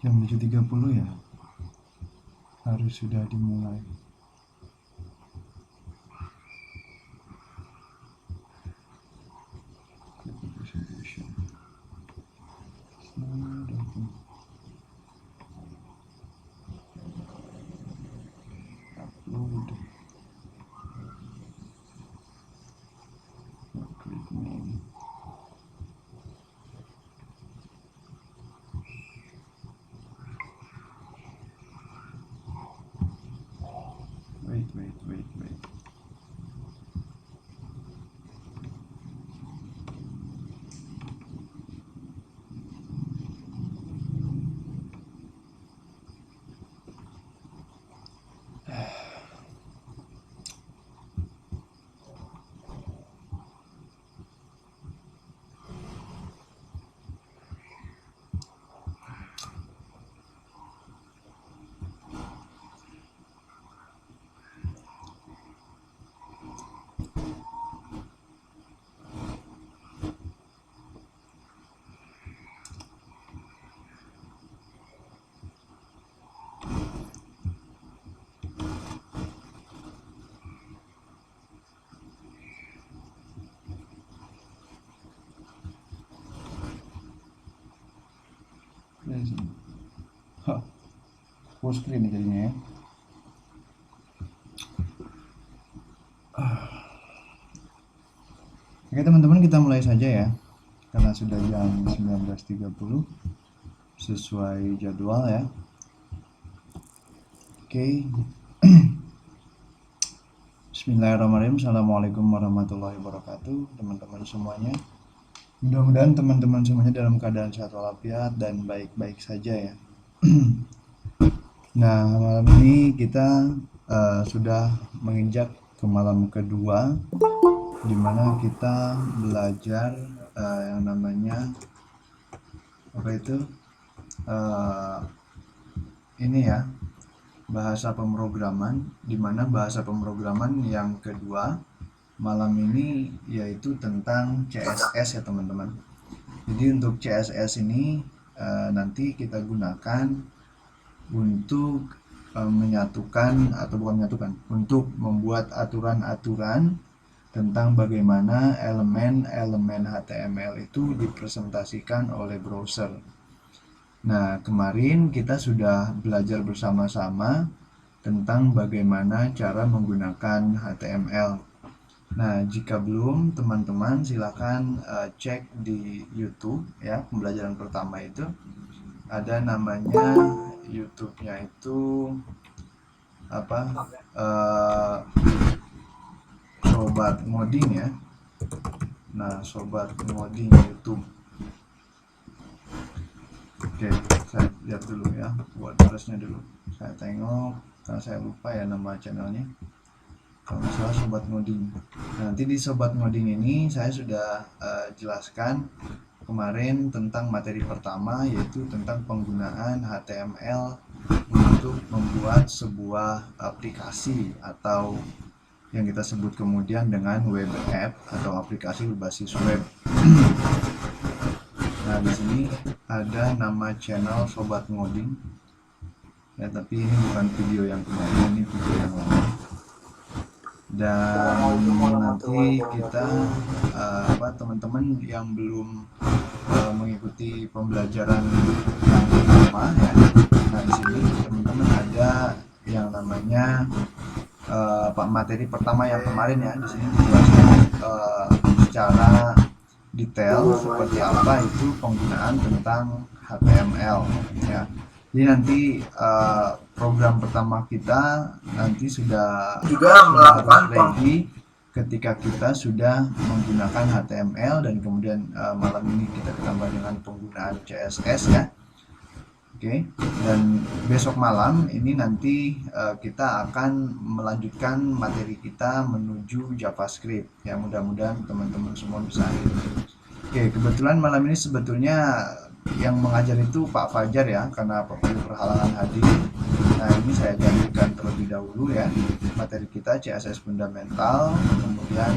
Jam 7.30 ya, harus sudah dimulai. Upload. Create name. Wait. Full screen nih jadinya ya. Oke teman-teman, kita mulai saja ya, karena sudah jam 19.30 sesuai jadwal ya. Oke. Bismillahirrahmanirrahim. Assalamualaikum warahmatullahi wabarakatuh teman-teman semuanya. Mudah-mudahan teman-teman semuanya dalam keadaan sehat walafiat dan baik-baik saja ya. Nah, malam ini kita sudah menginjak ke malam kedua, di mana kita belajar yang namanya ini ya, bahasa pemrograman, di mana bahasa pemrograman yang kedua malam ini yaitu tentang CSS ya teman-teman. Jadi untuk CSS ini nanti kita gunakan untuk untuk membuat aturan-aturan tentang bagaimana elemen-elemen HTML itu dipresentasikan oleh browser. Nah, kemarin kita sudah belajar bersama-sama tentang bagaimana cara menggunakan HTML. Nah, jika belum, teman-teman silakan cek di YouTube ya. Pembelajaran pertama itu ada namanya YouTube-nya itu Sobat Ngoding ya. Nah, Sobat Ngoding YouTube. Oke, saya lihat dulu ya, buat address-nya dulu. Saya tengok, karena saya lupa ya nama channelnya. Kalau misalnya Sobat Ngoding. Nanti di Sobat Ngoding ini saya sudah jelaskan kemarin tentang materi pertama, yaitu tentang penggunaan HTML untuk membuat sebuah aplikasi atau yang kita sebut kemudian dengan web app atau aplikasi berbasis web. Nah, di sini ada nama channel Sobat Ngoding ya, tapi ini bukan video yang kemarin, ini video yang lama. Dan nanti kita teman-teman yang belum mengikuti pembelajaran yang pertama ya. Nah, di sini teman-teman ada yang namanya materi pertama yang kemarin ya. Di sini dijelaskan secara detail seperti apa itu penggunaan tentang HTML ya. Jadi nanti program pertama kita nanti sudah melakukan ready ketika kita sudah menggunakan HTML, dan kemudian malam ini kita ditambah dengan penggunaan CSS ya. Oke, dan besok malam ini nanti kita akan melanjutkan materi kita menuju JavaScript ya. Mudah-mudahan teman-teman semua bisa hadir. Oke, kebetulan malam ini sebetulnya yang mengajar itu Pak Fajar ya, karena Pak Fajar berhalangan hadir. Nah, ini saya gantikan terlebih dahulu ya. Materi kita CSS fundamental, kemudian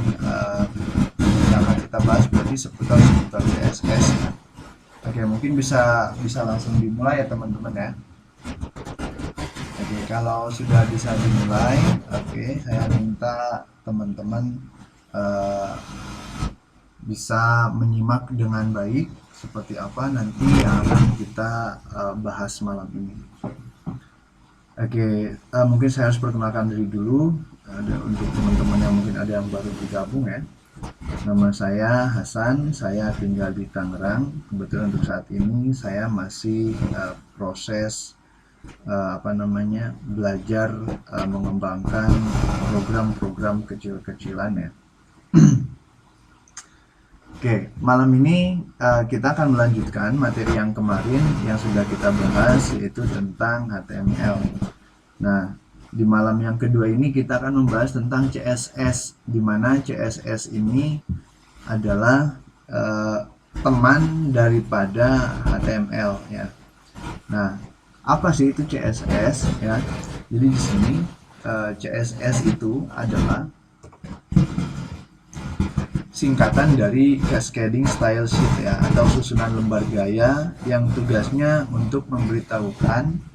yang akan kita bahas berarti seputar CSS ya. Oke, mungkin bisa langsung dimulai ya teman-teman ya. Oke, kalau sudah bisa dimulai, oke, saya minta teman-teman bisa menyimak dengan baik seperti apa nanti yang akan kita bahas malam ini. Oke, mungkin saya harus perkenalkan diri dulu untuk teman-teman yang mungkin ada yang baru bergabung ya. Nama saya Hasan, saya tinggal di Tangerang. Kebetulan untuk saat ini saya masih proses belajar mengembangkan program-program kecil-kecilan ya. Oke, malam ini kita akan melanjutkan materi yang kemarin yang sudah kita bahas, yaitu tentang HTML. Nah, di malam yang kedua ini kita akan membahas tentang CSS, di mana CSS ini adalah teman daripada HTML ya. Nah, apa sih itu CSS ya? Jadi di sini CSS itu adalah singkatan dari Cascading Style Sheet ya, atau susunan lembar gaya yang tugasnya untuk memberitahukan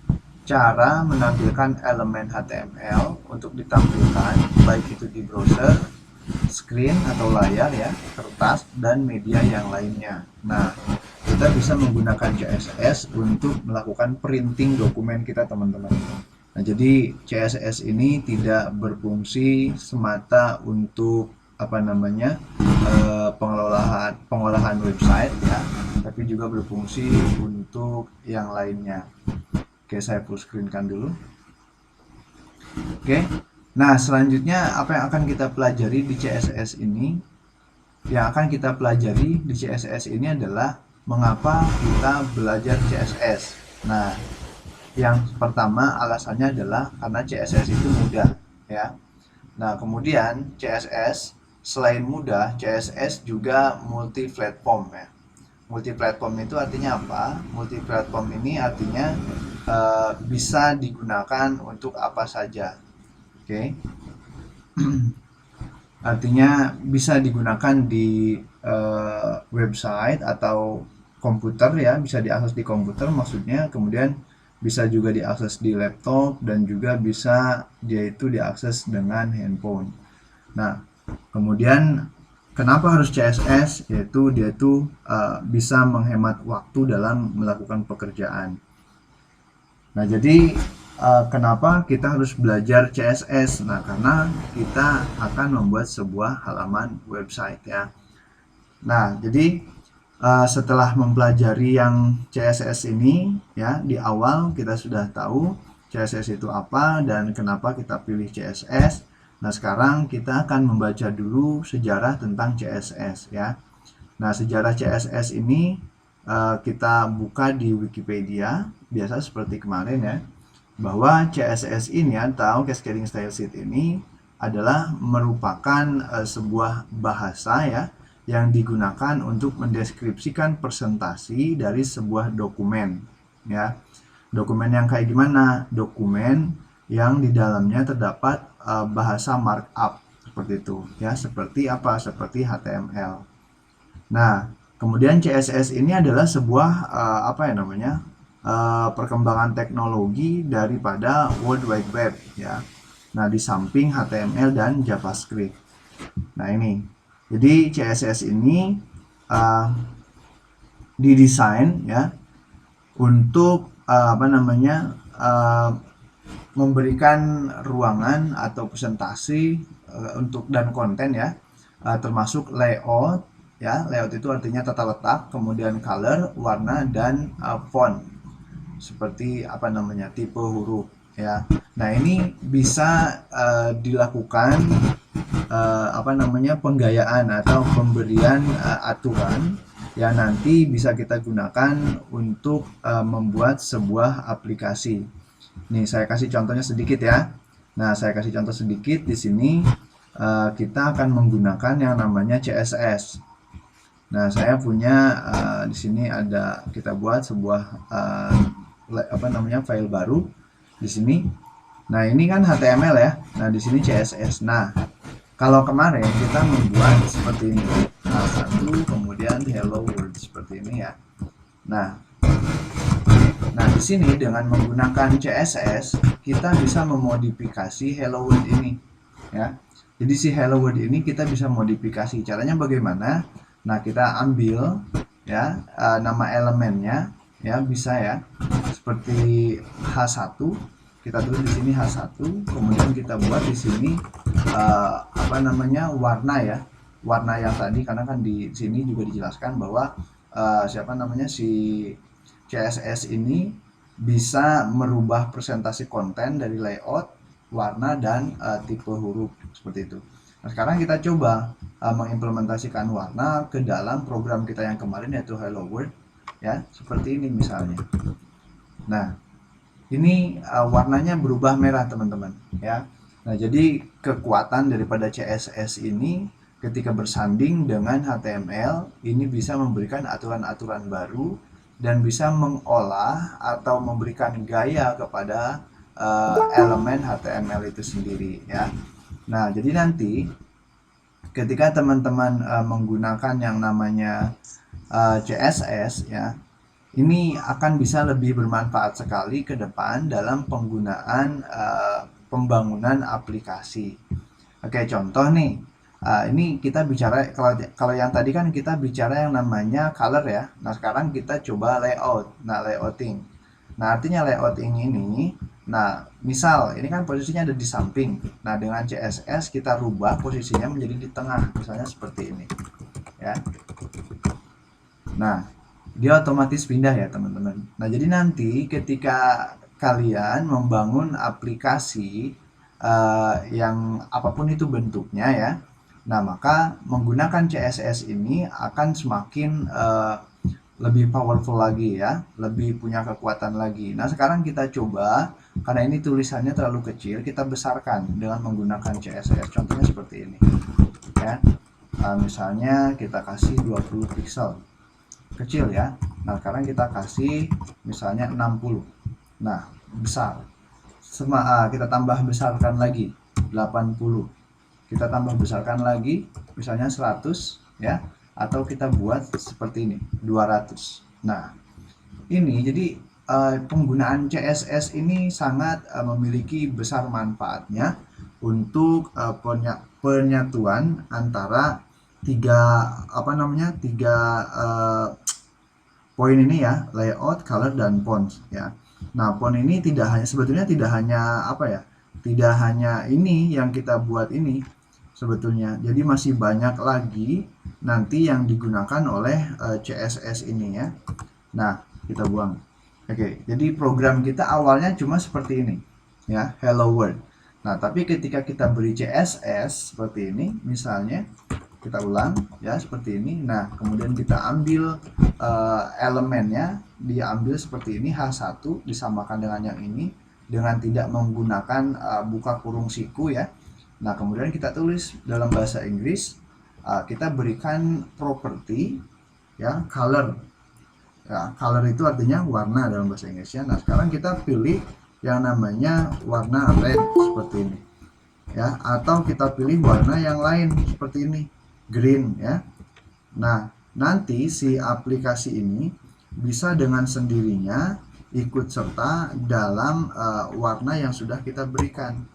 cara menampilkan elemen HTML untuk ditampilkan baik itu di browser, screen atau layar ya, kertas dan media yang lainnya. Nah, kita bisa menggunakan CSS untuk melakukan printing dokumen kita teman-teman. Nah, jadi CSS ini tidak berfungsi semata untuk pengolahan website ya, tapi juga berfungsi untuk yang lainnya. Oke, saya full screen kan dulu. Oke, nah selanjutnya apa yang akan kita pelajari di CSS ini? Yang akan kita pelajari di CSS ini adalah mengapa kita belajar CSS. Nah, yang pertama alasannya adalah karena CSS itu mudah ya. Nah, kemudian CSS selain mudah, CSS juga multi platform ya. Multi platform itu artinya apa? Multi platform ini artinya bisa digunakan untuk apa saja. Oke. Artinya bisa digunakan di website atau komputer ya, bisa diakses di komputer maksudnya, kemudian bisa juga diakses di laptop dan juga bisa dia itu diakses dengan handphone. Nah, kemudian kenapa harus CSS? Yaitu dia itu bisa menghemat waktu dalam melakukan pekerjaan. Nah, jadi kenapa kita harus belajar CSS? Nah, karena kita akan membuat sebuah halaman website ya. Nah, jadi setelah mempelajari yang CSS ini ya, di awal kita sudah tahu CSS itu apa dan kenapa kita pilih CSS. Nah, sekarang kita akan membaca dulu sejarah tentang CSS ya. Nah, sejarah CSS ini kita buka di Wikipedia, biasa seperti kemarin ya, bahwa CSS ini atau Cascading Style Sheet ini adalah merupakan sebuah bahasa ya, yang digunakan untuk mendeskripsikan presentasi dari sebuah dokumen ya. Dokumen yang kayak gimana? Dokumen yang di dalamnya terdapat bahasa markup seperti itu ya, seperti apa? Seperti HTML. Nah, kemudian CSS ini adalah sebuah perkembangan teknologi daripada World Wide Web ya. Nah, di samping HTML dan JavaScript. Nah, ini. Jadi CSS ini didesain ya untuk memberikan ruangan atau presentasi untuk dan konten ya, termasuk layout ya. Layout itu artinya tata letak, kemudian color, warna, dan font seperti tipe huruf ya. Nah, ini bisa dilakukan penggayaan atau pemberian aturan yang nanti bisa kita gunakan untuk membuat sebuah aplikasi. Nih, saya kasih contohnya sedikit ya. Nah, saya kasih contoh sedikit di sini. Kita akan menggunakan yang namanya CSS. Nah, saya punya di sini ada, kita buat sebuah file baru di sini. Nah, ini kan HTML ya. Nah, di sini CSS. Nah, kalau kemarin kita membuat seperti ini, satu kemudian hello world seperti ini ya. Nah, di sini dengan menggunakan CSS kita bisa memodifikasi hello world ini, ya. Jadi si hello world ini kita bisa modifikasi. Caranya bagaimana? Nah, kita ambil ya nama elemennya, ya bisa ya seperti H1. Kita tulis di sini H1, kemudian kita buat di sini warna ya. Warna yang tadi, karena kan di sini juga dijelaskan bahwa si CSS ini bisa merubah presentasi konten dari layout, warna, dan tipe huruf seperti itu. Nah, sekarang kita coba mengimplementasikan warna ke dalam program kita yang kemarin, yaitu Hello World, ya seperti ini misalnya. Nah, ini warnanya berubah merah, teman-teman, ya. Nah, jadi kekuatan daripada CSS ini ketika bersanding dengan HTML ini bisa memberikan aturan-aturan baru dan bisa mengolah atau memberikan gaya kepada elemen HTML itu sendiri, ya. Nah, jadi nanti ketika teman-teman menggunakan yang namanya CSS, ya, ini akan bisa lebih bermanfaat sekali ke depan dalam penggunaan pembangunan aplikasi. Oke, contoh nih. Ini kita bicara, kalau yang tadi kan kita bicara yang namanya color ya. Nah, sekarang kita coba layout. Nah, layouting. Nah, artinya layouting ini, nah, misal ini kan posisinya ada di samping. Nah, dengan CSS kita rubah posisinya menjadi di tengah, misalnya seperti ini. Ya. Nah, dia otomatis pindah ya, teman-teman. Nah, jadi nanti ketika kalian membangun aplikasi yang apapun itu bentuknya ya, nah maka menggunakan CSS ini akan semakin lebih powerful lagi ya, lebih punya kekuatan lagi. Nah, sekarang kita coba, karena ini tulisannya terlalu kecil, kita besarkan dengan menggunakan CSS. Contohnya seperti ini ya. Misalnya kita kasih 20 pixel, kecil ya. Nah, sekarang kita kasih misalnya 60. Nah, besar. Kita tambah besarkan lagi 80. Kita tambah besarkan lagi misalnya 100 ya, atau kita buat seperti ini 200. Nah, ini jadi penggunaan CSS ini sangat memiliki besar manfaatnya untuk penyatuan antara tiga poin ini ya, layout, color, dan fonts ya. Nah, font ini sebetulnya tidak hanya ini yang kita buat ini sebetulnya. Jadi masih banyak lagi nanti yang digunakan oleh CSS ini ya. Nah, kita buang. Oke, jadi program kita awalnya cuma seperti ini ya, hello world. Nah, tapi ketika kita beri CSS seperti ini, misalnya kita ulang ya seperti ini. Nah, kemudian kita ambil elemennya, diambil seperti ini, H1 disamakan dengan yang ini dengan tidak menggunakan buka kurung siku ya. Nah, kemudian kita tulis dalam bahasa Inggris, kita berikan properti ya, color. Ya, color itu artinya warna dalam bahasa Inggrisnya. Nah, sekarang kita pilih yang namanya warna red seperti ini. Ya, atau kita pilih warna yang lain seperti ini, green ya. Nah, nanti si aplikasi ini bisa dengan sendirinya ikut serta dalam warna yang sudah kita berikan.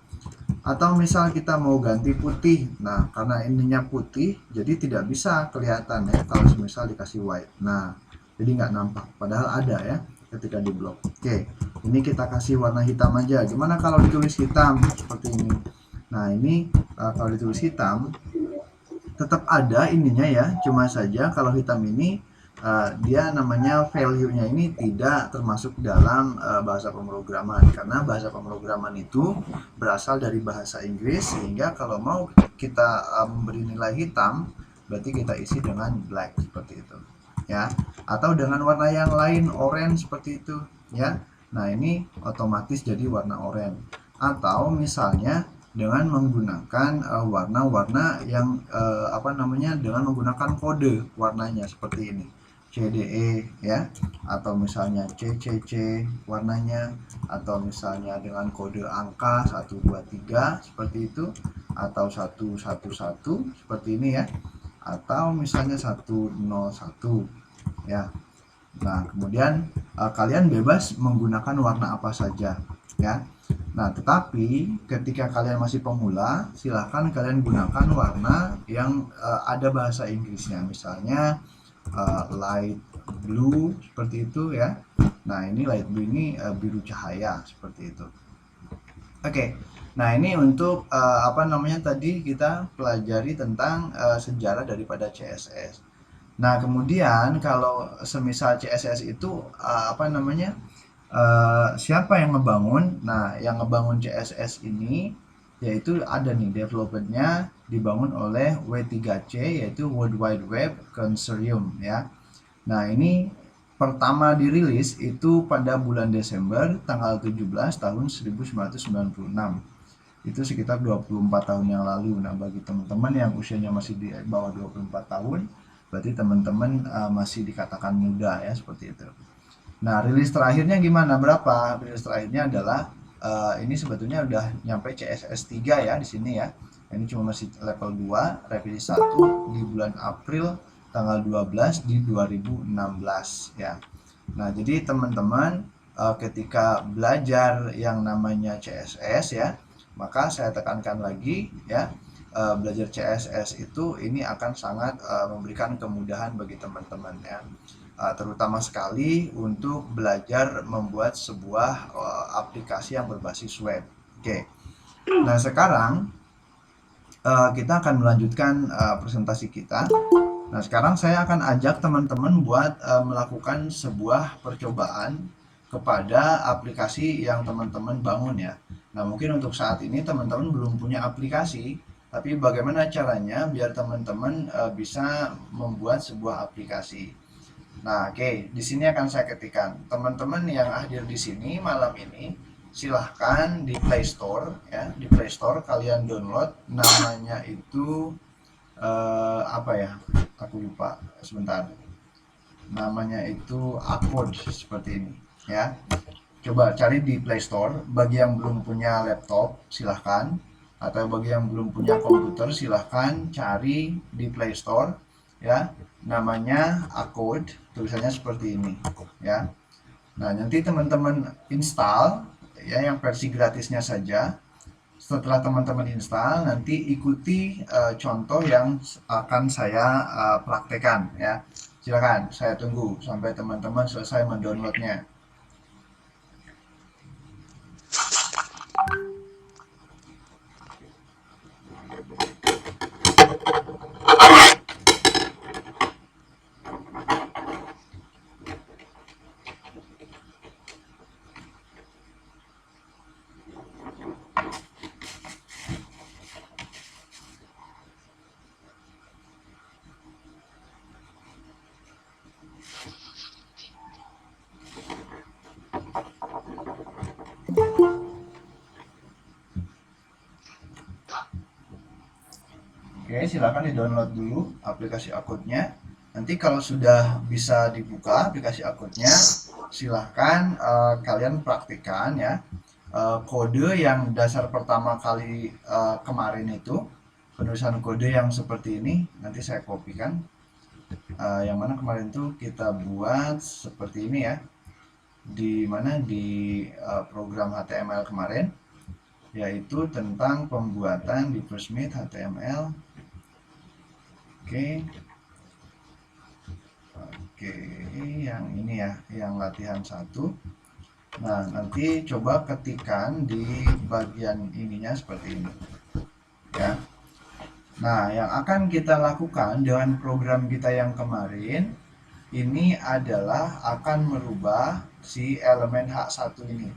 Atau misal kita mau ganti putih, nah karena ininya putih jadi tidak bisa kelihatan ya kalau misal dikasih white. Nah, jadi nggak nampak, padahal ada ya ketika di blok. Oke, ini kita kasih warna hitam aja. Gimana kalau ditulis hitam seperti ini? Nah, ini kalau ditulis hitam tetap ada ininya ya, cuma saja kalau hitam ini dia namanya value-nya ini tidak termasuk dalam bahasa pemrograman, karena bahasa pemrograman itu berasal dari bahasa Inggris, sehingga kalau mau kita memberi nilai hitam berarti kita isi dengan black seperti itu ya, atau dengan warna yang lain, orange seperti itu ya. Nah, ini otomatis jadi warna oranye, atau misalnya dengan menggunakan warna-warna yang dengan menggunakan kode warnanya seperti ini, CDE ya, atau misalnya CCC warnanya, atau misalnya dengan kode angka 123 seperti itu, atau 111 seperti ini ya, atau misalnya 101 ya. Nah, kemudian kalian bebas menggunakan warna apa saja, ya. Nah, tetapi ketika kalian masih pemula, silahkan kalian gunakan warna yang ada bahasa Inggrisnya, misalnya light blue seperti itu ya. Nah, ini light blue ini biru cahaya seperti itu. Oke. Nah, ini untuk apa namanya tadi kita pelajari tentang sejarah daripada CSS. Nah, kemudian kalau semisal CSS itu apa namanya? Siapa yang ngebangun? Nah, yang ngebangun CSS ini yaitu ada nih developernya dibangun oleh W3C, yaitu World Wide Web Consortium ya. Nah, ini pertama dirilis itu pada bulan Desember tanggal 17 tahun 1996. Itu sekitar 24 tahun yang lalu. Nah, bagi teman-teman yang usianya masih di bawah 24 tahun, berarti teman-teman masih dikatakan muda ya, seperti itu. Nah, rilis terakhirnya gimana? Berapa? Rilis terakhirnya adalah ini sebetulnya udah nyampe CSS 3 ya di sini ya. Ini cuma masih level 2, revisi 1 di bulan April tanggal 12 di 2016 ya. Nah, jadi teman-teman ketika belajar yang namanya CSS ya, maka saya tekankan lagi ya, belajar CSS itu ini akan sangat memberikan kemudahan bagi teman-teman ya. Terutama sekali untuk belajar membuat sebuah aplikasi yang berbasis web. Oke. Nah, sekarang kita akan melanjutkan presentasi kita. Nah, sekarang saya akan ajak teman-teman buat melakukan sebuah percobaan kepada aplikasi yang teman-teman bangun ya. Nah, mungkin untuk saat ini teman-teman belum punya aplikasi, tapi bagaimana caranya biar teman-teman bisa membuat sebuah aplikasi. Nah, oke, di sini akan saya ketikkan. Teman-teman yang hadir di sini malam ini, silahkan di Play Store ya, di Play Store kalian download, namanya itu apa ya? Aku lupa, sebentar. Namanya itu Accord seperti ini ya. Coba cari di Play Store. Bagi yang belum punya laptop, silahkan. Atau bagi yang belum punya komputer, silahkan cari di Play Store ya. Namanya Accord, tulisannya seperti ini ya. Nah, nanti teman-teman install ya yang versi gratisnya saja. Setelah teman-teman install, nanti ikuti contoh yang akan saya praktekkan ya. Silakan, saya tunggu sampai teman-teman selesai mendownloadnya. Oke, silakan di-download dulu aplikasi Accord-nya. Nanti kalau sudah bisa dibuka aplikasi Accord-nya, silahkan kalian praktikkan ya. Kode yang dasar pertama kali kemarin itu, penulisan kode yang seperti ini, nanti saya kopikan. Yang mana kemarin itu kita buat seperti ini ya. Di mana di program HTML kemarin, yaitu tentang pembuatan Diversmith HTML. Oke, yang ini ya, yang latihan 1. Nah, nanti coba ketikkan di bagian ininya seperti ini ya. Nah, yang akan kita lakukan dengan program kita yang kemarin ini adalah akan merubah si elemen H1 ini.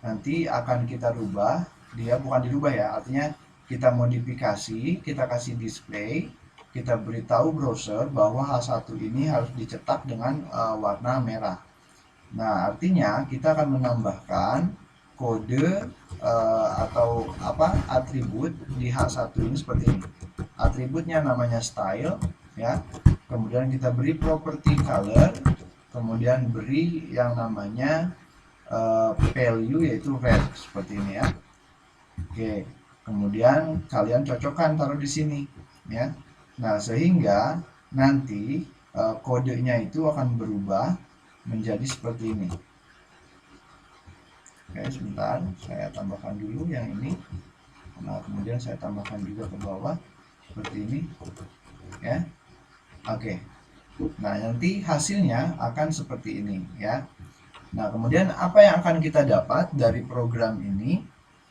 Nanti akan kita rubah, dia bukan dirubah ya, artinya kita modifikasi, kita kasih display, kita beritahu browser bahwa H1 ini harus dicetak dengan warna merah. Nah, artinya kita akan menambahkan kode atau atribut di H1 ini seperti ini. Atributnya namanya style ya. Kemudian kita beri property color, kemudian beri yang namanya value yaitu red seperti ini ya. Oke, kemudian kalian cocokkan taruh di sini ya. Nah, sehingga nanti kodenya itu akan berubah menjadi seperti ini. Oke, sebentar, saya tambahkan dulu yang ini. Nah, kemudian saya tambahkan juga ke bawah seperti ini, ya. Oke. Nah, nanti hasilnya akan seperti ini, ya. Nah, kemudian apa yang akan kita dapat dari program ini?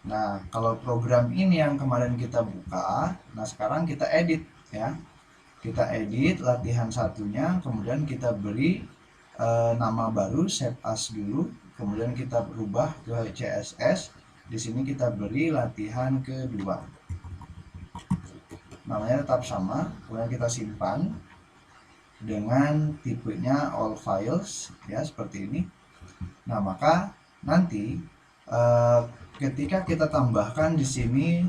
Nah, kalau program ini yang kemarin kita buka, nah sekarang kita edit, ya. Kita edit latihan satunya, kemudian kita beri nama baru, save as dulu, kemudian kita berubah ke CSS. Di sini kita beri latihan kedua. Namanya tetap sama, kemudian kita simpan dengan tipenya all files, ya seperti ini. Nah, maka nanti ketika kita tambahkan di sini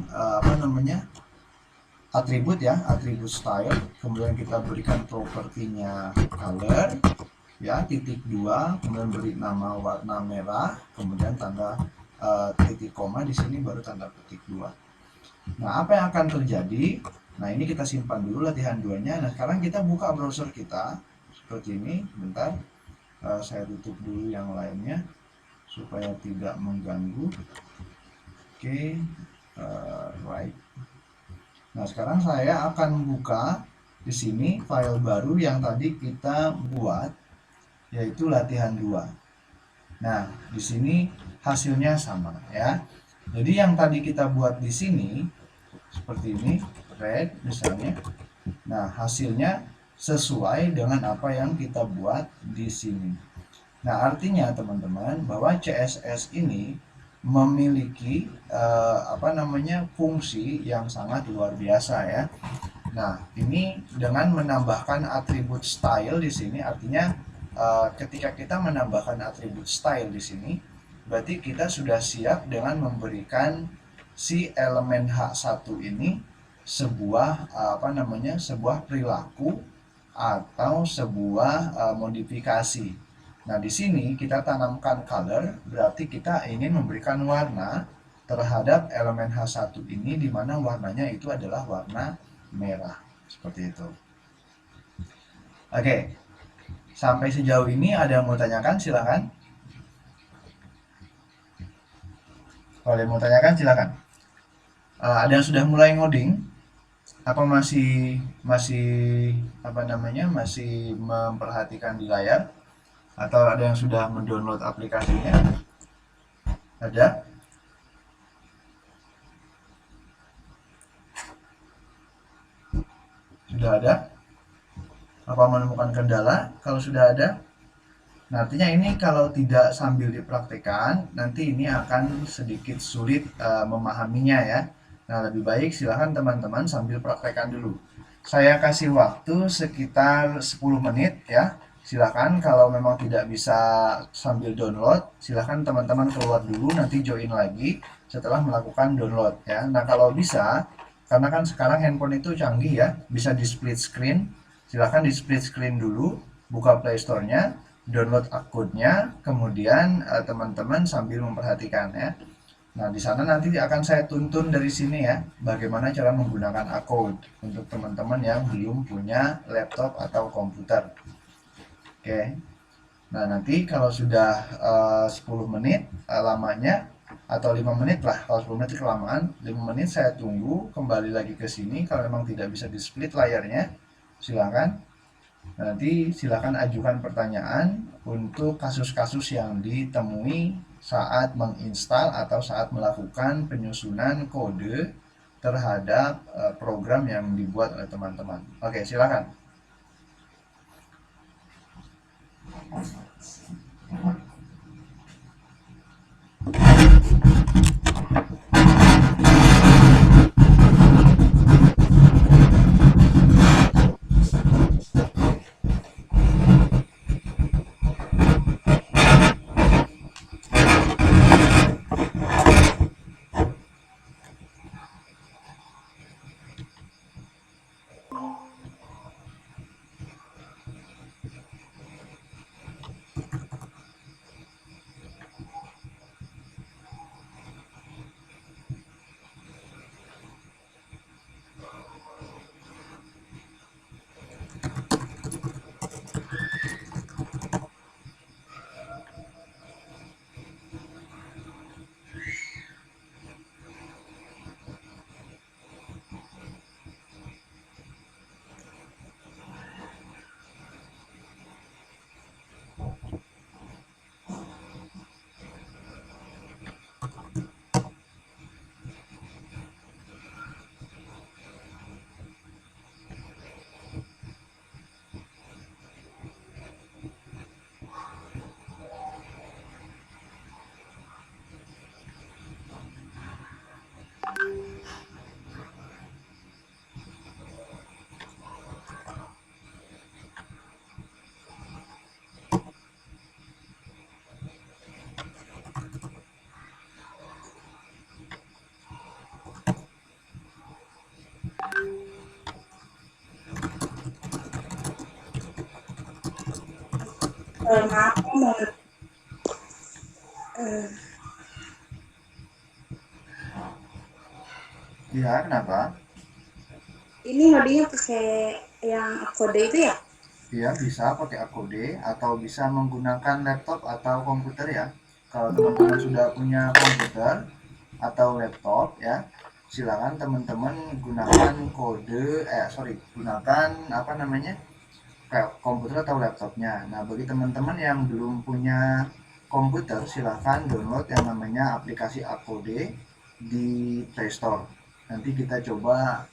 atribut, ya, atribut style, kemudian kita berikan propertinya color, ya, ×2, kemudian beri nama warna merah, kemudian tanda titik koma di sini baru tanda petik 2. Nah, apa yang akan terjadi? Nah, ini kita simpan dulu latihan 2-nya. Nah, sekarang kita buka browser kita seperti ini. Bentar, saya tutup dulu yang lainnya supaya tidak mengganggu. Oke, right. Nah, sekarang saya akan buka di sini file baru yang tadi kita buat, yaitu latihan 2. Nah, di sini hasilnya sama, ya. Jadi yang tadi kita buat di sini seperti ini, red misalnya. Nah, hasilnya sesuai dengan apa yang kita buat di sini. Nah, artinya teman-teman bahwa CSS ini memiliki fungsi yang sangat luar biasa, ya. Nah, ini dengan menambahkan atribut style di sini, artinya ketika kita menambahkan atribut style di sini, berarti kita sudah siap dengan memberikan si elemen H1 ini sebuah sebuah perilaku atau sebuah modifikasi. Nah, di sini kita tanamkan color, berarti kita ingin memberikan warna terhadap elemen H1 ini, di mana warnanya itu adalah warna merah, seperti itu. Oke, sampai sejauh ini ada yang mau tanyakan? Silakan. Kalau ada yang mau tanyakan, silakan. Ada yang sudah mulai ngoding? Apa masih masih memperhatikan di layar? Atau ada yang sudah mendownload aplikasinya? Ada? Sudah ada? Apa menemukan kendala? Kalau sudah ada, nantinya ini kalau tidak sambil dipraktikkan, nanti ini akan sedikit sulit memahaminya, ya. Nah, lebih baik silahkan teman-teman sambil praktekkan dulu. Saya kasih waktu sekitar 10 menit, ya. Silahkan kalau memang tidak bisa sambil download, silahkan teman-teman keluar dulu, nanti join lagi setelah melakukan download, ya. Nah, kalau bisa, karena kan sekarang handphone itu canggih, ya, bisa di split screen. Silahkan di split screen dulu, buka Play Store-nya, download akunnya, kemudian teman-teman sambil memperhatikan, ya. Nah, di sana nanti akan saya tuntun dari sini, ya, bagaimana cara menggunakan akun untuk teman-teman yang belum punya laptop atau komputer. Oke. Nah, nanti kalau sudah 10 menit lamanya, atau 5 menit lah, kalau 10 menit kelamaan, 5 menit saya tunggu, kembali lagi ke sini. Kalau memang tidak bisa di split layarnya, silakan. Nanti silakan ajukan pertanyaan untuk kasus-kasus yang ditemui saat menginstal atau saat melakukan penyusunan kode terhadap program yang dibuat oleh teman-teman. Oke, silakan. maaf aku mau eh, Iya, kenapa? ini ngodingnya pakai yang kode itu ya? Iya, bisa pakai AKD atau bisa menggunakan laptop atau komputer ya. Kalau teman-teman sudah punya komputer atau laptop ya, silakan teman-teman gunakan gunakan apa namanya? Komputer atau laptopnya. Nah, bagi teman-teman yang belum punya komputer, silahkan download yang namanya aplikasi AKD di Play Store. Nanti kita coba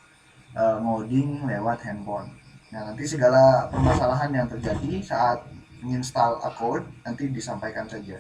ngoding lewat handphone. Nah, nanti segala permasalahan yang terjadi saat menginstal AKD nanti disampaikan saja.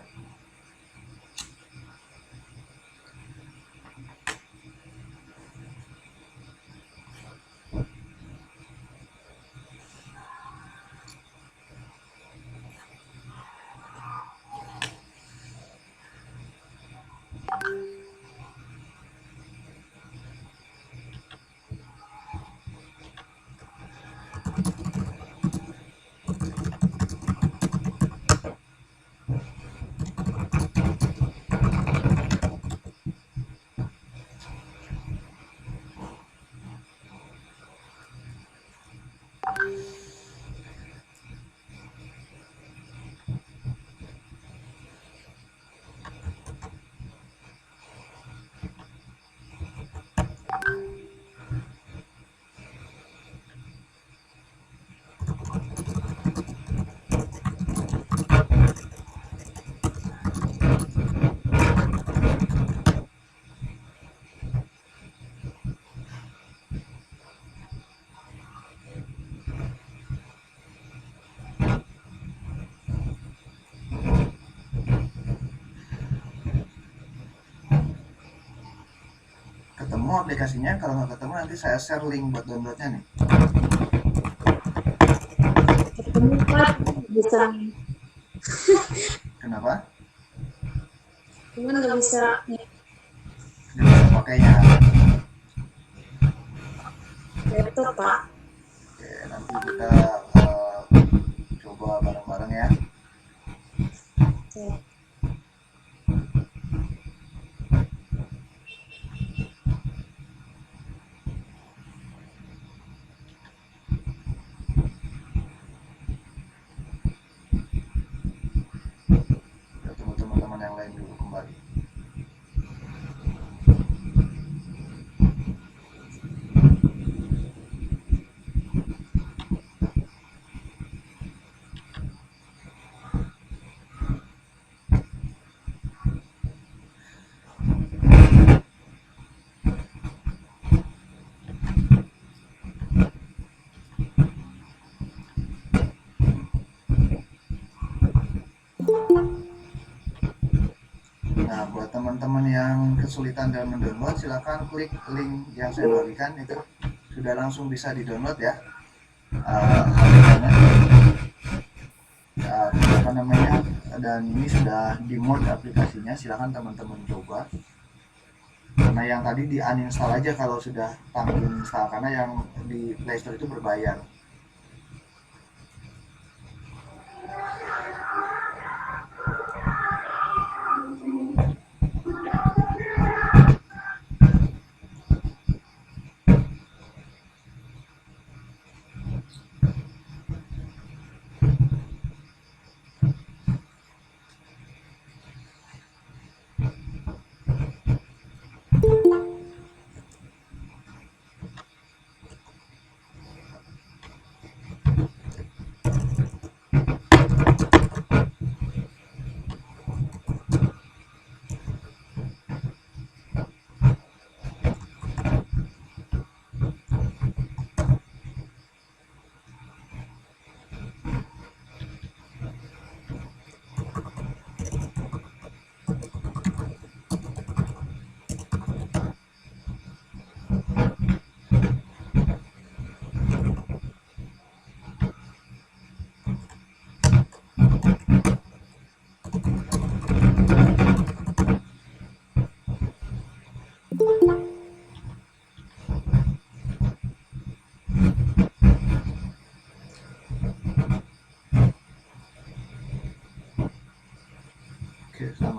Ketemu aplikasinya? Kalau nggak ketemu nanti saya share link buat downloadnya nih. Ketemu Pak, bisa Kenapa? cuman nggak bisa Nggak bisa pakainya. laptop Pak. Oke, nanti kita coba bareng-bareng ya. Oke. Ketemu teman-teman yang lain dulu kembali. Nah, buat teman-teman yang kesulitan dalam mendownload, silakan klik link yang saya bagikan, itu sudah langsung bisa di-download ya. Aplikasinya apa namanya, dan ini sudah di mode aplikasinya, silakan teman-teman coba. Karena yang tadi di uninstall aja kalau sudah tanggung install, karena yang di Play Store itu berbayar.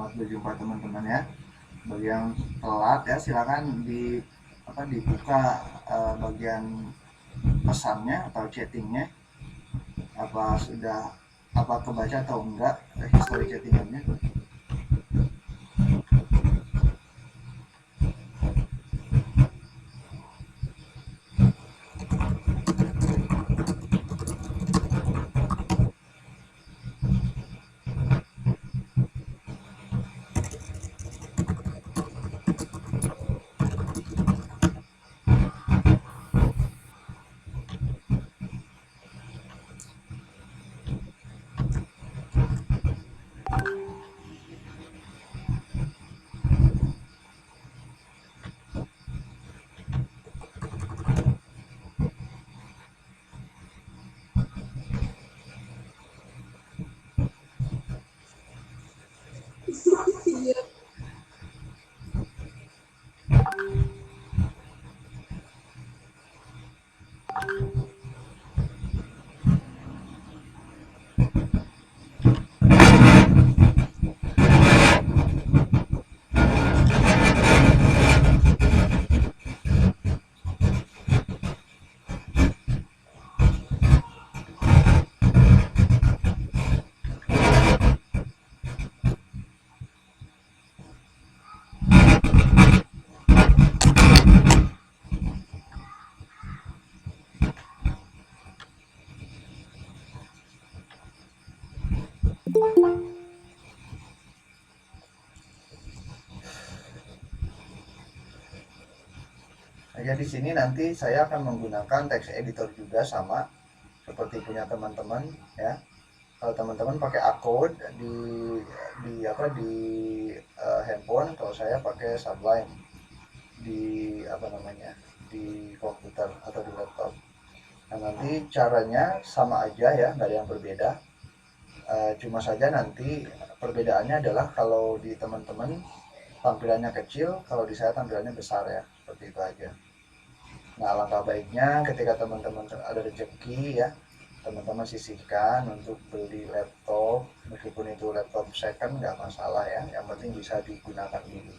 selamat berjumpa teman-teman ya. Bagi yang telat ya silakan dibuka bagian pesannya atau chattingnya, apa kebaca atau enggak history chattingannya. Iya. Nah, di sini nanti saya akan menggunakan text editor juga sama seperti punya teman-teman ya. Kalau teman-teman pakai Acode di handphone, kalau saya pakai Sublime di di komputer atau di laptop. Nah, nanti caranya sama aja ya, nggak ada yang berbeda. Cuma saja nanti perbedaannya adalah kalau di teman-teman tampilannya kecil, kalau di saya tampilannya besar ya, seperti itu aja. Nah, alangkah baiknya ketika teman-teman ada rezeki ya, teman-teman sisihkan untuk beli laptop, meskipun itu laptop second nggak masalah ya, yang penting bisa digunakan dulu.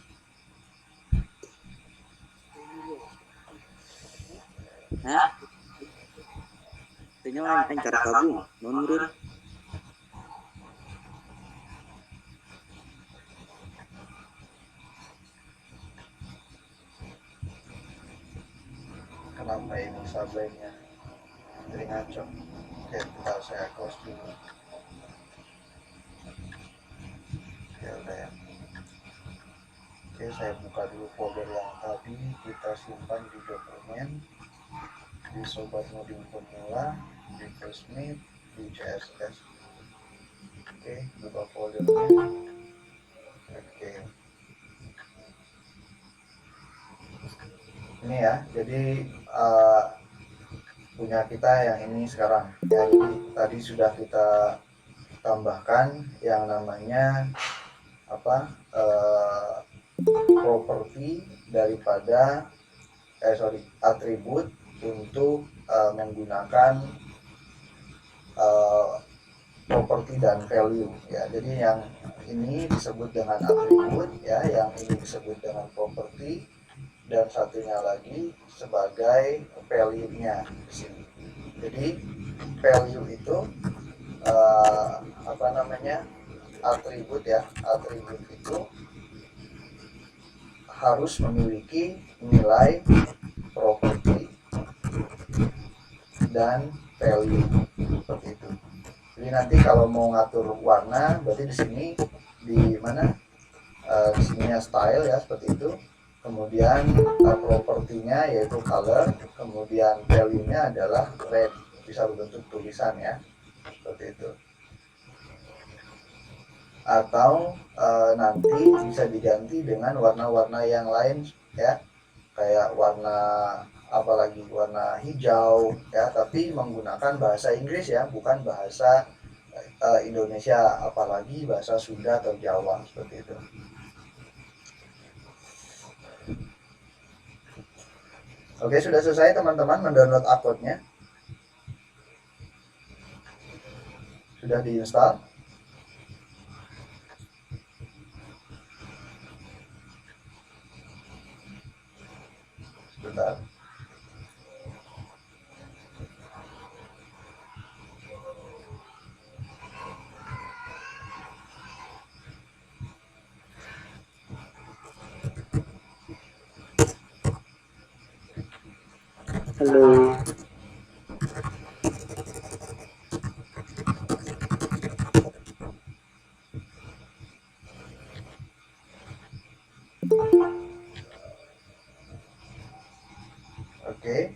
Hah? Tinggal main cara gabung, non Kenapa ini sublime-nya jadi ngaco? Oke, bentar saya close dulu. Ya udah ya. Oke, saya buka dulu folder yang tadi kita simpan di dokumen, di sobat ngoding pemula, di Firstmeet, di CSS. Oke, buka foldernya. Oke, ini ya, jadi punya kita yang ini sekarang ya. Jadi tadi sudah kita tambahkan yang namanya properti daripada atribut untuk menggunakan properti dan value ya. Jadi yang ini disebut dengan atribut ya, yang ini disebut dengan properti, dan satunya lagi sebagai value-nya di sini. Jadi value itu atribut ya. Atribut itu harus memiliki nilai properti dan value seperti itu. Jadi nanti kalau mau ngatur warna, berarti di sini di mana di sininya style ya, seperti itu. Kemudian propertinya yaitu color, kemudian value-nya adalah red, bisa berbentuk tulisan ya, seperti itu. Atau nanti bisa diganti dengan warna-warna yang lain ya, kayak warna warna hijau ya, tapi menggunakan bahasa Inggris ya, bukan bahasa Indonesia, apalagi bahasa Sunda atau Jawa, seperti itu. Oke, sudah selesai teman-teman mendownload Acode-nya? Sudah diinstal? sebentar. Halo. Oke.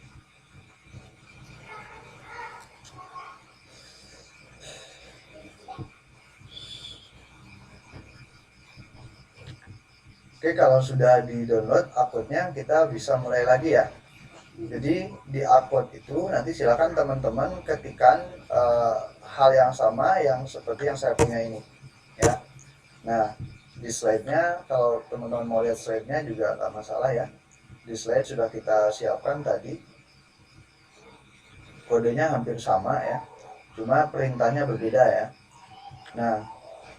Oke, kalau sudah di-download akunnya, kita bisa mulai lagi ya. Jadi di akun itu nanti silakan teman-teman ketikkan hal yang sama yang seperti yang saya punya ini ya. Nah, di slide-nya kalau teman-teman mau lihat slide-nya juga nggak masalah ya. Di slide sudah kita siapkan tadi. Kodenya hampir sama ya. Cuma perintahnya berbeda ya. Nah,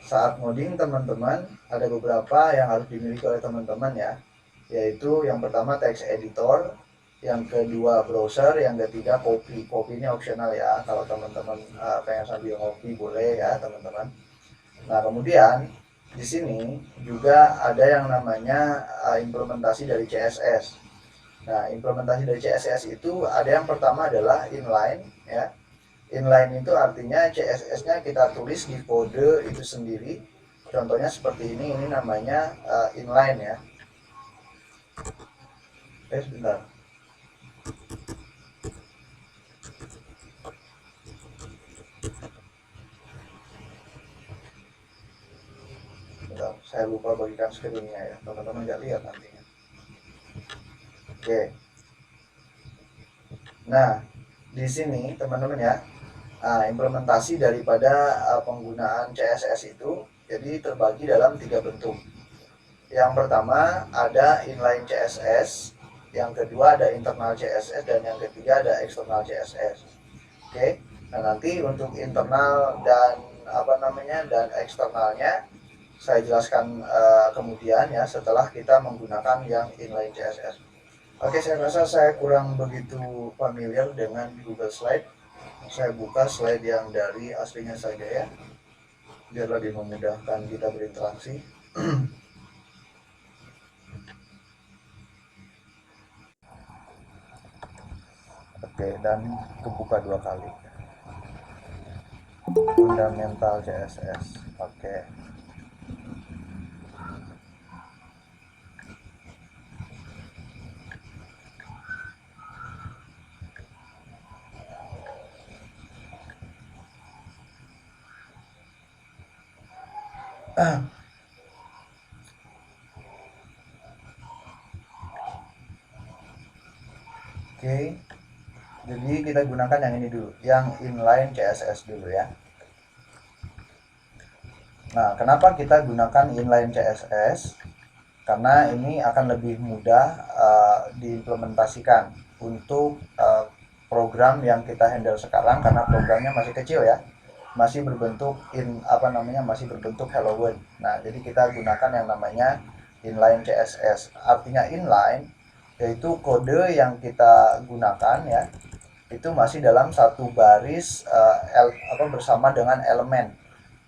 saat ngoding teman-teman ada beberapa yang harus dimiliki oleh teman-teman ya. Yaitu yang pertama text editor, yang kedua browser, yang ketiga copy. Copy ini optional ya, kalau teman-teman pengen sambil copy boleh ya teman-teman. Nah, kemudian di sini juga ada yang namanya implementasi dari CSS. Nah, implementasi dari CSS itu ada yang pertama adalah inline ya. Inline itu artinya CSS-nya kita tulis di kode itu sendiri. Contohnya seperti ini namanya inline ya. Sebentar. Saya lupa bagikan screen-nya ya, teman-teman nggak lihat nantinya. Oke. Nah, di sini teman-teman ya, implementasi daripada penggunaan CSS itu jadi terbagi dalam 3 bentuk. Yang pertama ada inline CSS, yang kedua ada internal CSS, dan yang ketiga ada external CSS. Oke. Nah, nanti untuk internal dan dan eksternalnya saya jelaskan kemudian ya setelah kita menggunakan yang inline CSS. Oke, saya rasa saya kurang begitu familiar dengan Google Slide. Saya buka slide yang dari aslinya saja ya, biar lebih memudahkan kita berinteraksi. Oke, dan kebuka 2 kali. Fundamental CSS. Oke. Oke. Jadi kita gunakan yang ini dulu, yang inline CSS dulu ya. Nah, kenapa kita gunakan inline CSS? Karena ini akan lebih mudah diimplementasikan untuk program yang kita handle sekarang, karena programnya masih kecil ya, masih berbentuk masih berbentuk hello world. Nah, jadi kita gunakan yang namanya inline CSS. Artinya inline yaitu kode yang kita gunakan ya itu masih dalam satu baris bersama dengan elemen.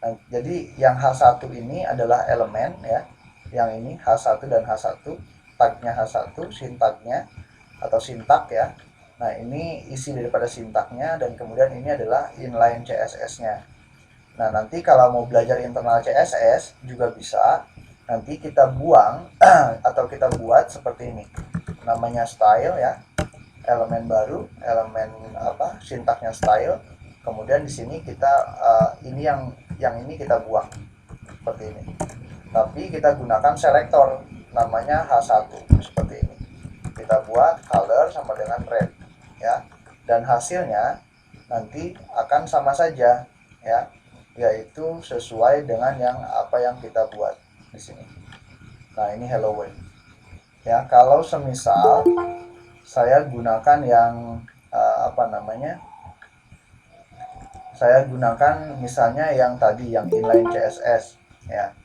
Nah, jadi yang H1 ini adalah elemen ya. Yang ini H1 dan H1, tagnya H1, sintaknya atau sintak ya. Nah, ini isi daripada sintaknya, dan kemudian ini adalah inline CSS-nya. Nah, nanti kalau mau belajar internal CSS juga bisa. Nanti kita buang atau kita buat seperti ini. Namanya style ya. Elemen baru, elemen sintaknya style. Kemudian di sini kita ini yang ini kita buang seperti ini. Tapi kita gunakan selektor namanya H1 seperti ini. Kita buat color sama dengan red ya. Dan hasilnya nanti akan sama saja ya, yaitu sesuai dengan yang kita buat di sini. Nah, ini hello world. Ya, kalau semisal saya gunakan yang saya gunakan misalnya yang tadi yang inline CSS ya.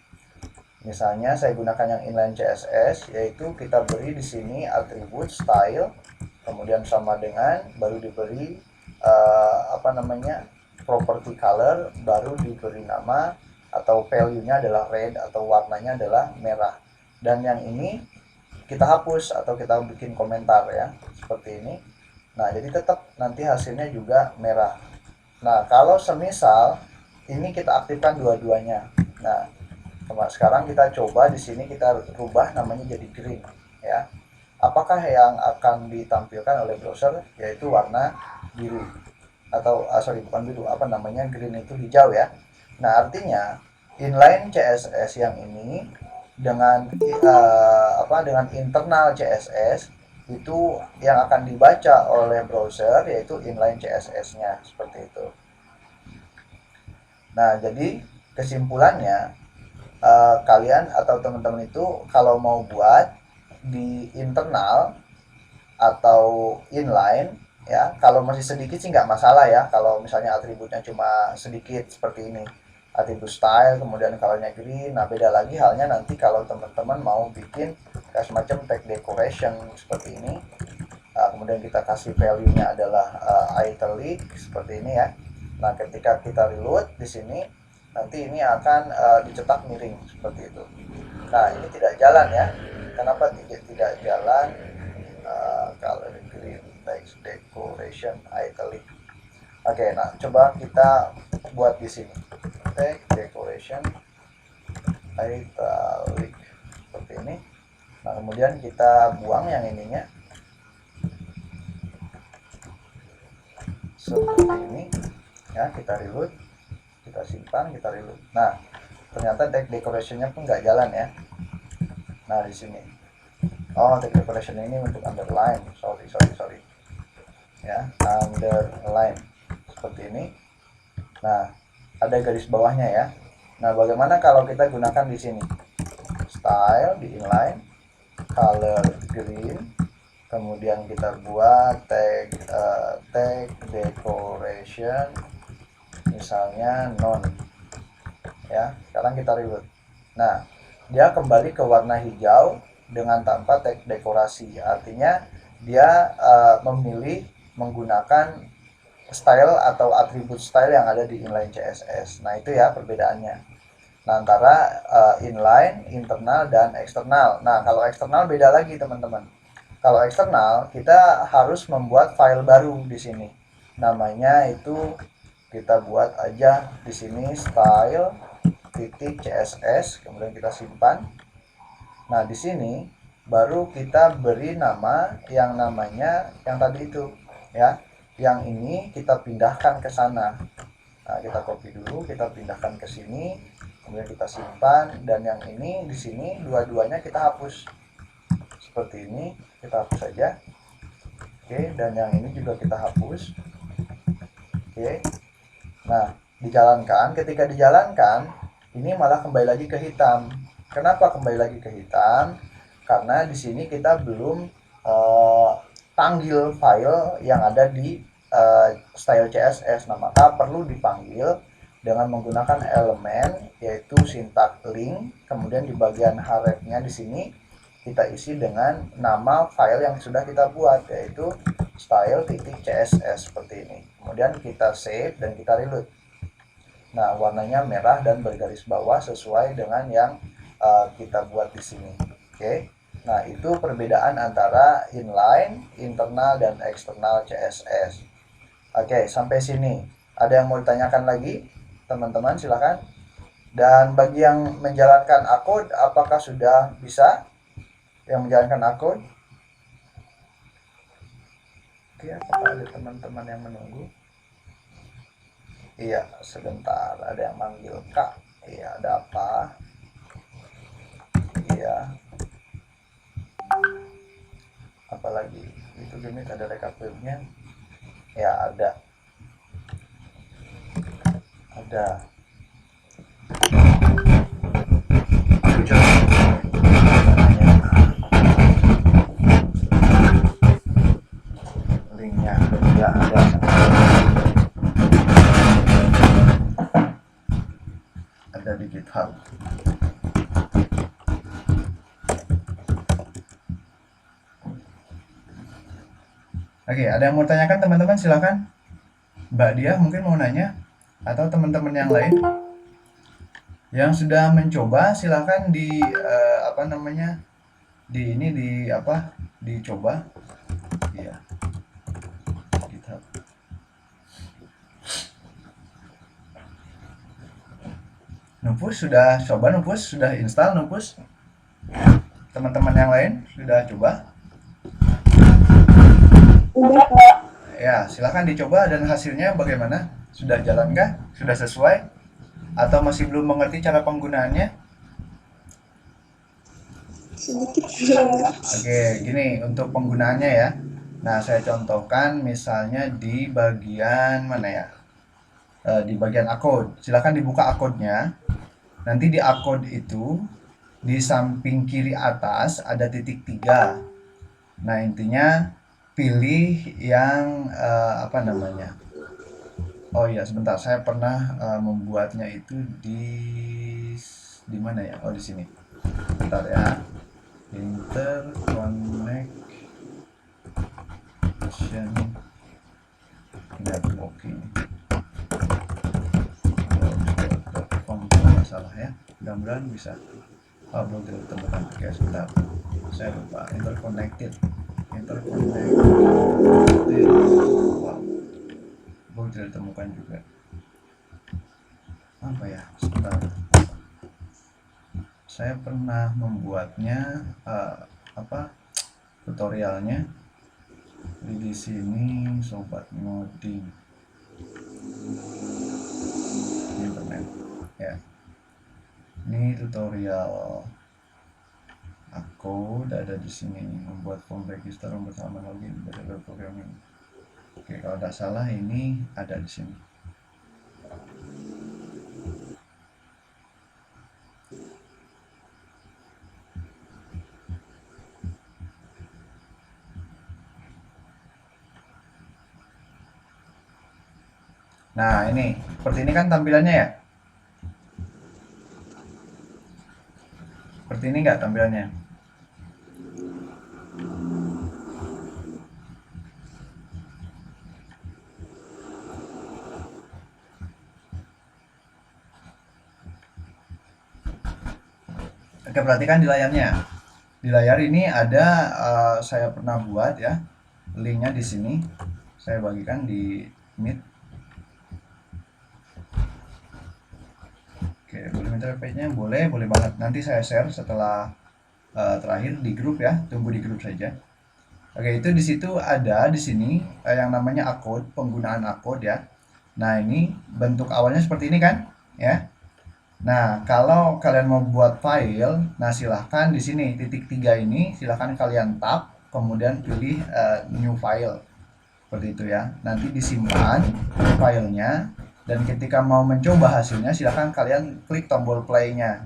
Misalnya saya gunakan yang inline CSS, yaitu kita beri di sini atribut style, kemudian sama dengan, baru diberi property color, baru diberi nama atau value-nya adalah red atau warnanya adalah merah. Dan yang ini kita hapus atau kita bikin komentar ya, seperti ini. Nah, jadi tetap nanti hasilnya juga merah. Nah, kalau semisal ini kita aktifkan dua-duanya. Nah, sekarang kita coba di sini kita rubah namanya jadi green ya. Apakah yang akan ditampilkan oleh browser yaitu warna biru atau bukan biru, green itu hijau ya. Nah, artinya inline CSS yang ini dengan dengan internal CSS itu yang akan dibaca oleh browser yaitu inline CSS-nya, seperti itu. Nah, jadi kesimpulannya kalian atau teman-teman itu kalau mau buat di internal atau inline ya, kalau masih sedikit sih nggak masalah ya, kalau misalnya atributnya cuma sedikit seperti ini, atribut style kemudian colornya green. Nah, beda lagi halnya nanti kalau teman-teman mau bikin kayak semacam tag decoration seperti ini. Kemudian kita kasih value-nya adalah italic seperti ini ya. Nah, ketika kita reload di sini nanti ini akan dicetak miring seperti itu. Nah, ini tidak jalan ya. Kenapa tidak jalan? Color green text decoration italic. Oke, nah coba kita buat di sini text decoration italic seperti ini. Nah, kemudian kita buang yang ininya seperti ini ya, kita reload, kita simpan, kita reload. Nah, ternyata tag decoration-nya pun nggak jalan ya. Nah, di sini tag decoration ini untuk underline, sorry ya, underline seperti ini. Nah, ada garis bawahnya ya. Nah, bagaimana kalau kita gunakan di sini style di inline, color green, kemudian kita buat tag decoration misalnya none ya. Sekarang kita reload. Nah, dia kembali ke warna hijau dengan tanpa tag dekorasi, artinya dia memilih menggunakan style atau atribut style yang ada di inline CSS. Nah, itu ya perbedaannya. Nah, antara inline, internal, dan eksternal. Nah, kalau eksternal beda lagi teman-teman. Kalau eksternal kita harus membuat file baru di sini. Namanya itu kita buat aja di sini style.css, kemudian kita simpan. Nah, di sini baru kita beri nama yang namanya yang tadi itu ya. Yang ini kita pindahkan ke sana. Nah, kita copy dulu, kita pindahkan ke sini, kemudian kita simpan, dan yang ini di sini dua-duanya kita hapus. Seperti ini, kita hapus saja. Oke, dan yang ini juga kita hapus. Oke. Nah, dijalankan. Ketika dijalankan, ini malah kembali lagi ke hitam. Kenapa kembali lagi ke hitam? Karena di sini kita belum panggil file yang ada di style CSS. Nah, maka perlu dipanggil dengan menggunakan elemen yaitu syntax link. Kemudian di bagian href-nya di sini kita isi dengan nama file yang sudah kita buat yaitu style.css seperti ini. Kemudian kita save dan kita reload. Nah, warnanya merah dan bergaris bawah sesuai dengan yang kita buat di sini. Oke. Nah, itu perbedaan antara inline, internal, dan eksternal CSS. Oke, sampai sini. Ada yang mau ditanyakan lagi? Teman-teman silakan. Dan bagi yang menjalankan akun, apakah sudah bisa? Yang menjalankan akun? Oke, apakah ada teman-teman yang menunggu? Iya, sebentar. Ada yang manggil Kak. Iya, ada apa? Iya. Apalagi itu gimmick ada rekap webnya? Ya, ada. Linknya ya ada. Ada di GitHub. Oke, ada yang mau tanyakan teman-teman? Silakan. Mbak Dia mungkin mau nanya atau teman-teman yang lain yang sudah mencoba silakan di apa namanya? Di ini di apa? Dicoba. Iya. GitHub. Nupus sudah coba, Nupus sudah install, Nupus. Teman-teman yang lain sudah coba? Udah Kak. Ya, silakan dicoba dan hasilnya bagaimana? Sudah jalankah? Sudah sesuai? Atau masih belum mengerti cara penggunaannya? Sedikit belum. Oke, gini untuk penggunaannya ya. Nah, saya contohkan misalnya di bagian mana ya? Di bagian akun. Silakan dibuka akunnya. Nanti di akun itu di samping kiri atas ada titik 3. Nah, intinya pilih yang apa namanya? Oh iya, sebentar. Saya pernah membuatnya itu di mana ya? Oh, di sini. Bentar ya. Interconnection networking. .com kalau nggak salah ya. Mudah-mudahan bisa. Oh, belum ditemukan. Oke, sebentar. Saya lupa. Interconnected. Wow. Belum tidak ditemukan juga. Apa ya? Sebentar. Saya pernah membuatnya apa tutorialnya di sini sobat ngoding internet ya. Ini tutorial aku udah ada di sini, membuat form register, membuat halaman login, belajar programming. Oke, kalau tidak salah ini ada di sini. Nah, ini seperti ini kan tampilannya ya. Seperti ini nggak tampilannya? Oke, perhatikan di layarnya. Di layar ini ada saya pernah buat ya. Linknya di sini. Saya bagikan di Meet. Oke, boleh minta page-nya? Boleh banget. Nanti saya share setelah terakhir di grup ya. Tunggu di grup saja. Oke, itu di situ ada di sini yang namanya akun, penggunaan akun ya. Nah, ini bentuk awalnya seperti ini kan, ya. Nah, kalau kalian mau buat file, nah silahkan di sini titik 3 ini silahkan kalian tab, kemudian pilih new file. Seperti itu ya. Nanti disimpan filenya dan ketika mau mencoba hasilnya silahkan kalian klik tombol play-nya.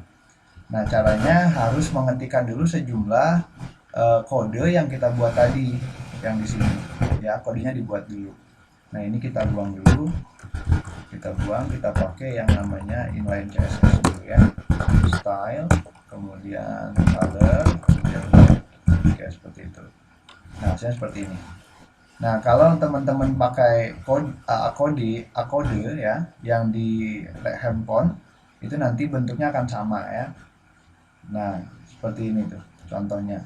Nah, caranya harus mengetikkan dulu sejumlah kode yang kita buat tadi yang di sini. Ya, kodenya dibuat dulu. Nah, ini kita buang dulu. Kita pakai yang namanya inline CSS dulu ya. Style, kemudian color, kemudian kayak seperti itu. Nah, hasilnya seperti ini. Nah, kalau teman-teman pakai kode ya, yang di handphone itu nanti bentuknya akan sama ya. Nah, seperti ini tuh contohnya.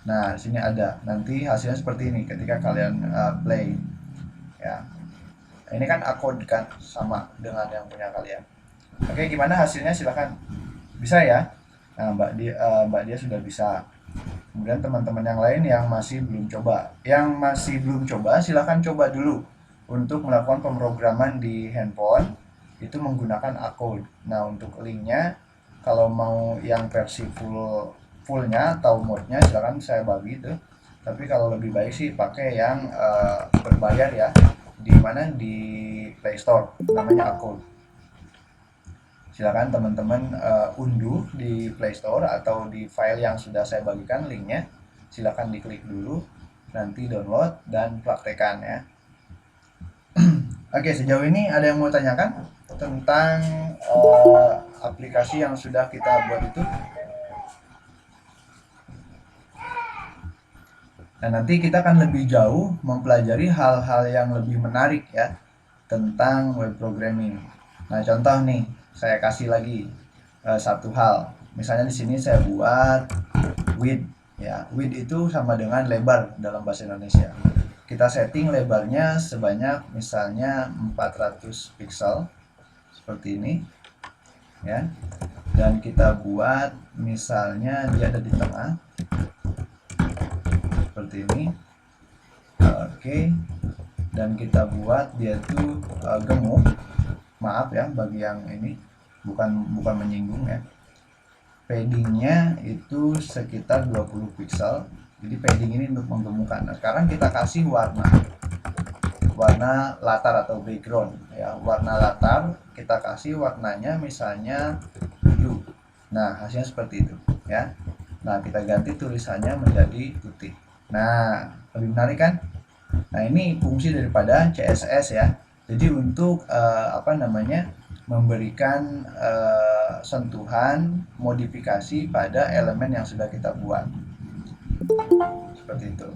Nah, di sini ada. Nanti hasilnya seperti ini ketika kalian play. Ya. Ini kan akun kan sama dengan yang punya kalian. Oke, gimana hasilnya? Silakan. Bisa ya? Nah, Mbak dia sudah bisa. Kemudian teman-teman yang lain yang masih belum coba. Yang masih belum coba, silakan coba dulu untuk melakukan pemrograman di handphone itu menggunakan akun. Nah, untuk linknya kalau mau yang versi fullnya atau mode-nya silakan saya bagi itu. Tapi kalau lebih baik sih pakai yang berbayar ya. Di mana di Play Store namanya akun. Silakan teman-teman unduh di Play Store atau di file yang sudah saya bagikan linknya. Silakan diklik dulu, nanti download dan praktekkan ya. Oke, sejauh ini ada yang mau tanyakan tentang aplikasi yang sudah kita buat itu? Nah, nanti kita akan lebih jauh mempelajari hal-hal yang lebih menarik ya tentang web programming. Nah, contoh nih, saya kasih lagi satu hal. Misalnya di sini saya buat width ya. Width itu sama dengan lebar dalam bahasa Indonesia. Kita setting lebarnya sebanyak misalnya 400 pixel seperti ini ya. Dan kita buat misalnya dia ada di tengah seperti ini. Oke. Dan kita buat dia tuh gemuk. Maaf ya bagi yang ini bukan menyinggung ya. Paddingnya itu sekitar 20 pixel. Jadi padding ini untuk menggemukkan. Nah, sekarang kita kasih warna latar atau background ya. Warna latar kita kasih warnanya misalnya blue. Nah, hasilnya seperti itu ya. Nah, kita ganti tulisannya menjadi putih. Nah, lebih menarik kan? Nah, ini fungsi daripada CSS ya. Jadi untuk memberikan sentuhan modifikasi pada elemen yang sudah kita buat. Seperti itu.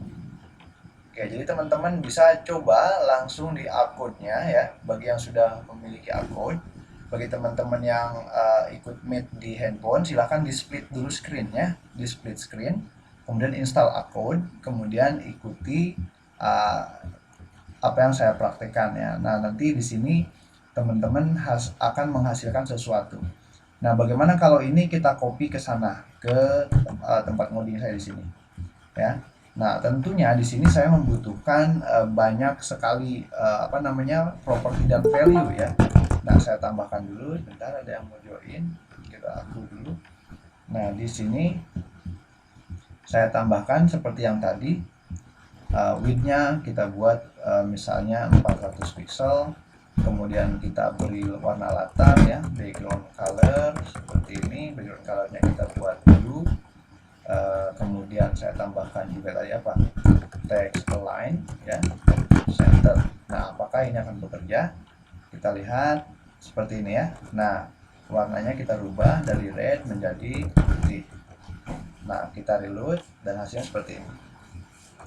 Oke, jadi teman-teman bisa coba langsung di upload-nya ya. Bagi yang sudah memiliki upload, bagi teman-teman yang ikut Meet di handphone, silahkan di split dulu screen-nya, di split screen, kemudian install upload, kemudian ikuti apa yang saya praktekkan ya. Nah, nanti di sini teman-teman akan menghasilkan sesuatu. Nah, bagaimana kalau ini kita copy ke sana ke tempat ngoding saya di sini ya. Nah, tentunya di sini saya membutuhkan banyak sekali properti dan value ya. Nah, saya tambahkan dulu, bentar ada yang mau join, kita upload dulu. Nah, di sini saya tambahkan seperti yang tadi, width-nya kita buat misalnya 400 pixel, kemudian kita beri warna latar ya, background color seperti ini, background colornya kita buat blue. Kemudian saya tambahkan juga tadi text align ya, center. Nah, apakah ini akan bekerja? Kita lihat seperti ini ya. Nah, warnanya kita rubah dari red menjadi putih. Nah, kita reload dan hasilnya seperti ini.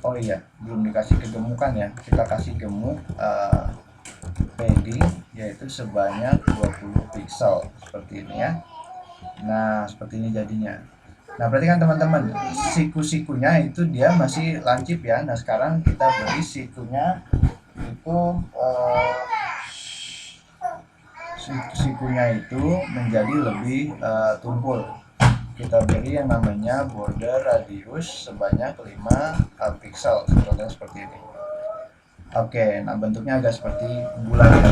Oh iya, belum dikasih kegemukan ya. Kita kasih gemuk padding yaitu sebanyak 20 pixel seperti ini ya. Nah, seperti ini jadinya. Nah, berarti kan teman-teman, siku-sikunya itu dia masih lancip ya. Nah, sekarang kita beri sikunya itu menjadi lebih tumpul. Kita beri yang namanya border radius sebanyak 5 pixel, contohnya seperti ini. Oke, nah bentuknya agak seperti bulan ya.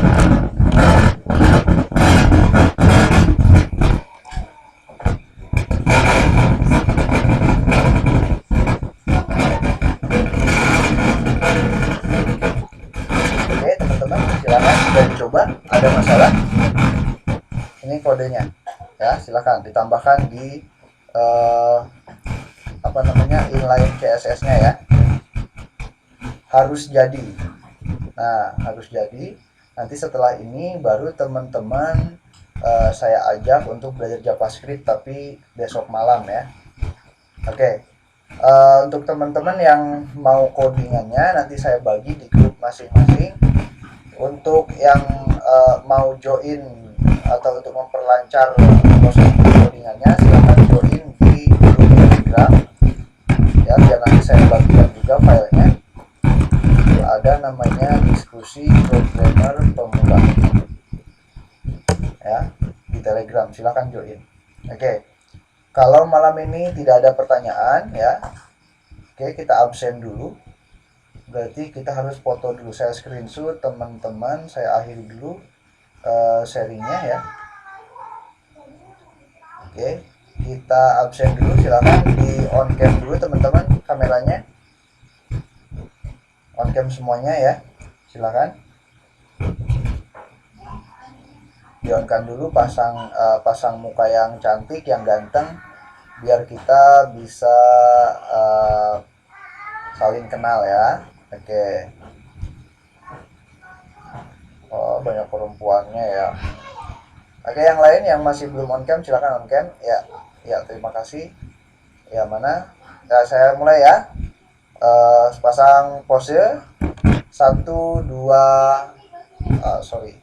Sudah dicoba, ada masalah? Ini kodenya ya, silakan ditambahkan di inline CSS-nya ya. Harus jadi. Nah, harus jadi. Nanti setelah ini baru teman-teman saya ajak untuk belajar JavaScript tapi besok malam ya. Oke. Untuk teman-teman yang mau codingannya nanti saya bagi di grup masing-masing. Untuk yang mau join atau untuk memperlancar proses codingannya, silahkan join di grup Telegram ya, biar nanti saya bagikan juga filenya. Ada namanya diskusi programmer pemula ya di Telegram, silahkan join. Oke. Kalau malam ini tidak ada pertanyaan ya, oke, kita absen dulu. Berarti kita harus foto dulu. Saya screenshot teman-teman, saya akhiri dulu sharingnya ya. Oke, kita absen dulu, silakan di on cam dulu teman-teman, kameranya on cam semuanya ya, silakan di on cam dulu, pasang muka yang cantik, yang ganteng, biar kita bisa saling kenal ya. Oke. Oh, banyak perempuannya ya. Oke, yang lain yang masih belum on cam silakan on cam ya. Ya, terima kasih. Ya, mana? Ya, saya mulai ya. pasang pose 1 2 sorry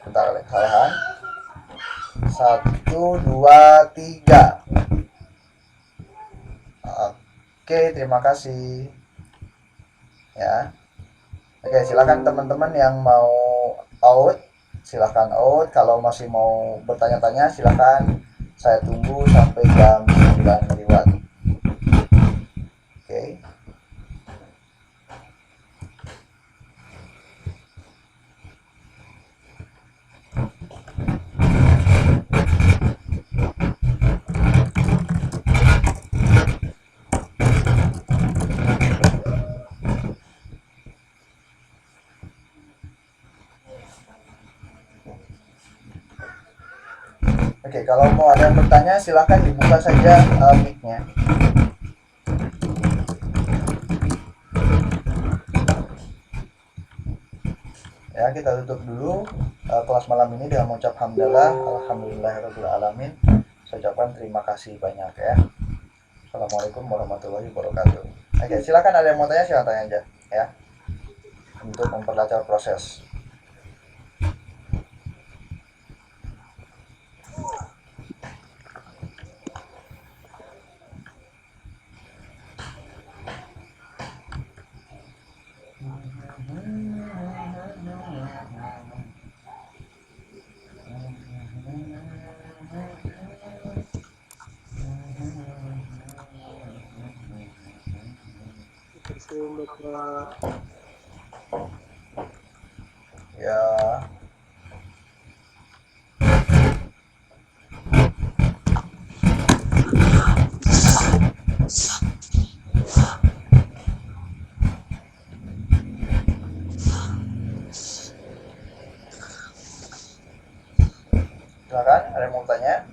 bentar kesalahan 1 2 3. Oke, terima kasih ya. Oke, silakan teman-teman yang mau out, silakan out. Kalau masih mau bertanya-tanya, silakan. Saya tunggu sampai jam 9 lewat. Oke. Oke, kalau mau ada yang bertanya silakan dibuka saja mic-nya. Ya, kita tutup dulu kelas malam ini dengan mengucap hamdalah, alhamdulillahirabbil alamin. Saya ucapkan terima kasih banyak ya. Assalamualaikum warahmatullahi wabarakatuh. Oke, silakan ada yang mau tanya, silakan tanya aja ya. Untuk memperlancar proses. Ya. Silakan, ada yang mau tanya?